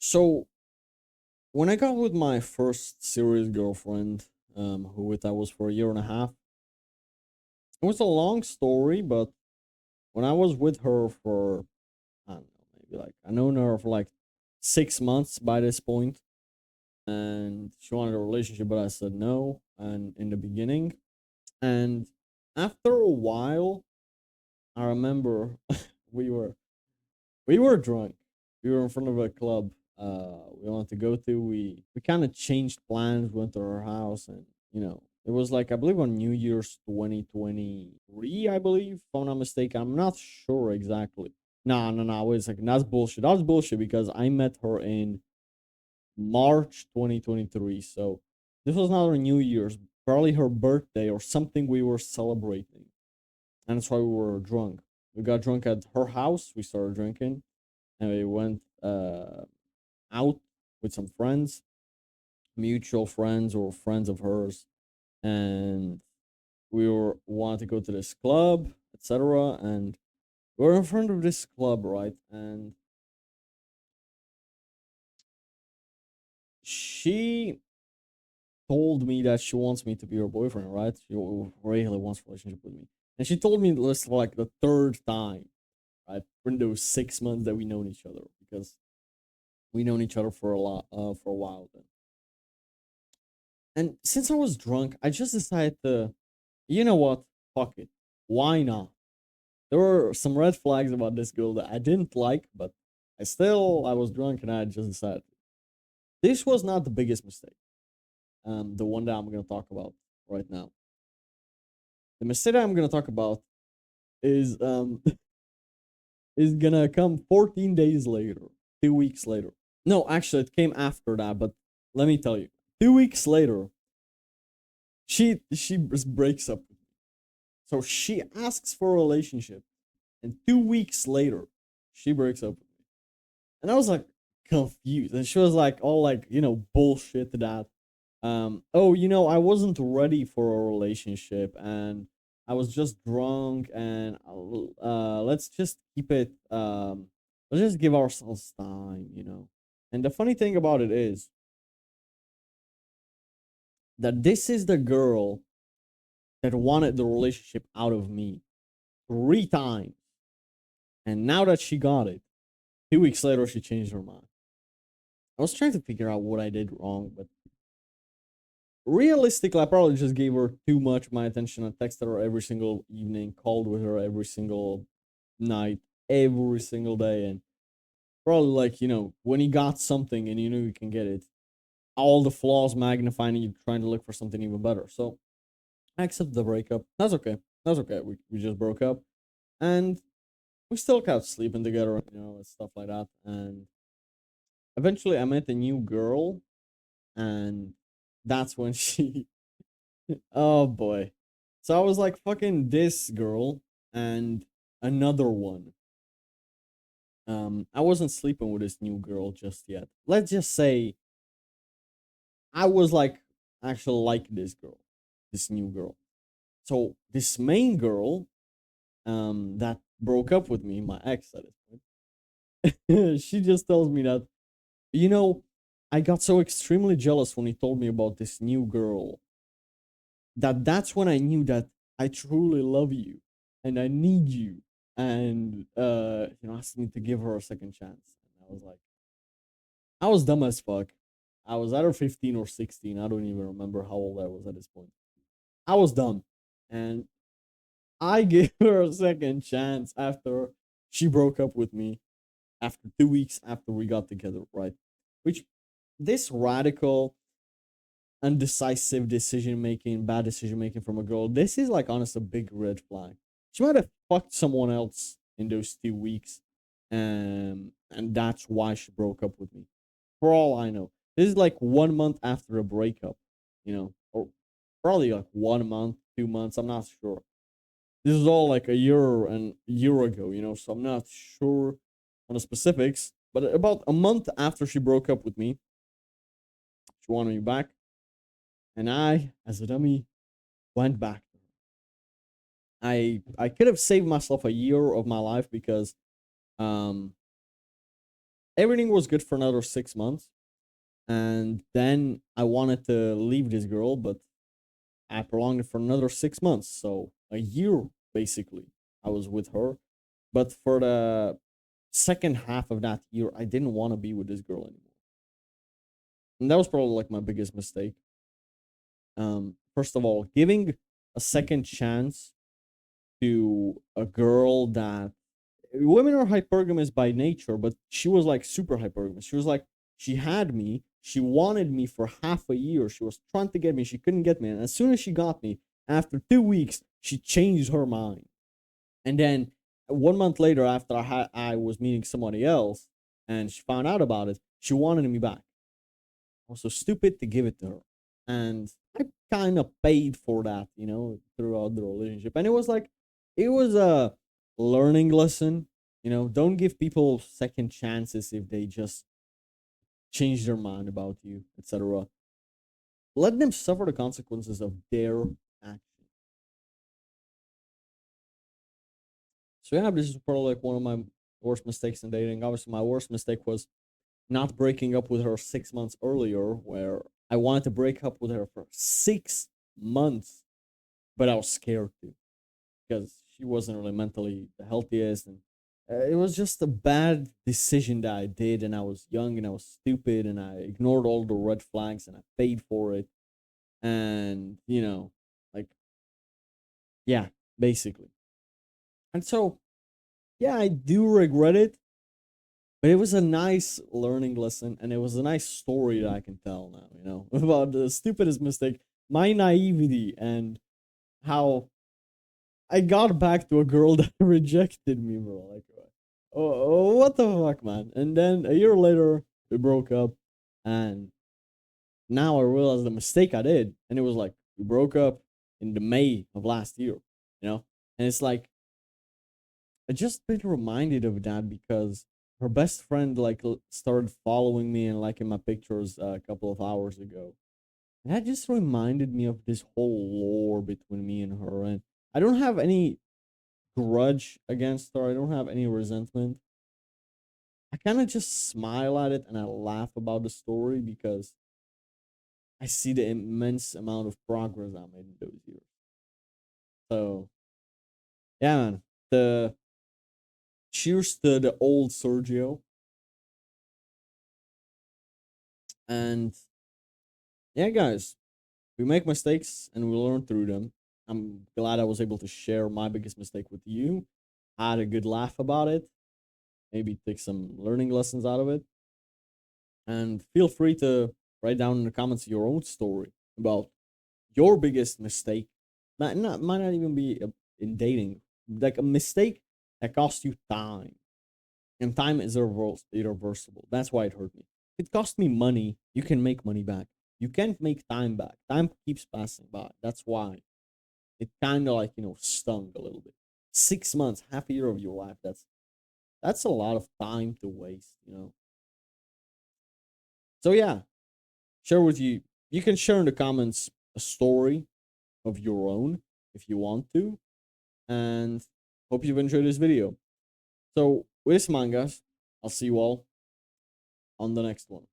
So when I got with my first serious girlfriend, who with I was for a year and a half, it was a long story, but when I was with her for I don't know, maybe like I known her for like 6 months by this point, and she wanted a relationship, but I said no, and in the beginning, and after a while, I remember we were we were drunk. We were in front of a club we wanted to go to. We kind of changed plans, went to her house, and it was like I believe on New Year's 2023, I believe, if I'm not mistaken. I'm not sure exactly. No, no, no. Wait a second. That's bullshit. That's bullshit because I met her in March 2023. So this was not her New Year's, probably her birthday or something we were celebrating. And that's why we were drunk. We got drunk at her house. We started drinking and we went out with some friends, mutual friends or friends of hers, and we were wanted to go to this club, etc. And we were in front of this club, right? And she told me that she wants me to be her boyfriend, right? She really wants a relationship with me, and she told me this like the third time, right? In those 6 months that we known each other, because we known each other for a while then. And since I was drunk, I just decided to, you know what? Fuck it. Why not? There were some red flags about this girl that I didn't like, but I was drunk and I just decided. This was not the biggest mistake. The one that I'm going to talk about right now. The mistake that I'm going to talk about is is going to come 14 days later, 2 weeks later. No, actually, it came after that, but let me tell you. 2 weeks later, she just breaks up. So she asks for a relationship, and 2 weeks later, she breaks up with me. And I was like confused. And she was like all like, bullshit to that. Oh, I wasn't ready for a relationship and I was just drunk and let's just keep it let's just give ourselves time. And the funny thing about it is that this is the girl that wanted the relationship out of me 3 times. And now that she got it, 2 weeks later, she changed her mind. I was trying to figure out what I did wrong, but realistically, I probably just gave her too much of my attention. I texted her every single evening, called with her every single night, every single day, and probably like, when you got something and you knew you can get it, all the flaws magnifying and you trying to look for something even better. So I accept the breakup. That's okay. That's okay. We just broke up. And we still kept sleeping together, and stuff like that. And eventually I met a new girl, and that's when she oh boy. So I was like fucking this girl and another one. I wasn't sleeping with this new girl just yet. Let's just say I was like actually like this girl, this new girl. So this main girl, that broke up with me, my ex at this point, she just tells me that, you know, I got so extremely jealous when he told me about this new girl that's when I knew that I truly love you and I need you. And asked me to give her a second chance. And I was like, I was dumb as fuck. I was either 15 or 16. I don't even remember how old I was at this point. I was dumb. And I gave her a second chance after she broke up with me after 2 weeks after we got together, right? Which this radical undecisive decision making, bad decision making from a girl. This is like honest a big red flag. She might have fucked someone else in those 2 weeks, and that's why she broke up with me. For all I know, this is like 1 month after a breakup, or probably like 1 month, 2 months. I'm not sure. This is all like a year ago, so I'm not sure on the specifics. But about a month after she broke up with me, she wanted me back. And I, as a dummy, went back. I could have saved myself a year of my life because um everything was good for another 6 months. And then I wanted to leave this girl, but I prolonged it for another 6 months. So a year, basically, I was with her. But for the second half of that year, I didn't want to be with this girl anymore. And that was probably like my biggest mistake. First of all, giving a second chance to a girl that women are hypergamous by nature, but she was like super hypergamous. She was like, she had me, she wanted me for half a year. She was trying to get me, she couldn't get me. And as soon as she got me, after 2 weeks, she changed her mind. And then 1 month later, after I was meeting somebody else and she found out about it, she wanted me back. I was so stupid to give it to her. And I kind of paid for that, throughout the relationship. And it was a learning lesson. Don't give people second chances if they just change their mind about you, etc. Let them suffer the consequences of their action. So yeah, this is probably like one of my worst mistakes in dating. Obviously, my worst mistake was not breaking up with her 6 months earlier, where I wanted to break up with her for 6 months, but I was scared to because she wasn't really mentally the healthiest. And it was just a bad decision that I did. And I was young and I was stupid and I ignored all the red flags and I paid for it. And, like, yeah, basically. And so, yeah, I do regret it. But it was a nice learning lesson, and it was a nice story that I can tell now, about the stupidest mistake, my naivety, and how I got back to a girl that rejected me, bro. Like, what the fuck, man? And then a year later, we broke up, and now I realized the mistake I did, and it was like we broke up in the May of last year, and it's like I just been reminded of that because her best friend like started following me and liking my pictures a couple of hours ago. And that just reminded me of this whole lore between me and her. And I don't have any grudge against her. I don't have any resentment. I kind of just smile at it and I laugh about the story because I see the immense amount of progress I made in those years. So yeah, man. The cheers to the old Sergio. And yeah, guys, we make mistakes and we learn through them. I'm glad I was able to share my biggest mistake with you. I had a good laugh about it. Maybe take some learning lessons out of it. And feel free to write down in the comments your own story about your biggest mistake. Might not even be in dating, like a mistake that cost you time. And time is irreversible. That's why it hurt me. If it cost me money, you can make money back. You can't make time back. Time keeps passing by. That's why it kind of like stung a little bit. 6 months, half a year of your life. That's a lot of time to waste. So yeah, share with you. You can share in the comments a story of your own if you want to, and hope you've enjoyed this video. So with this, mangas, I'll see you all on the next one.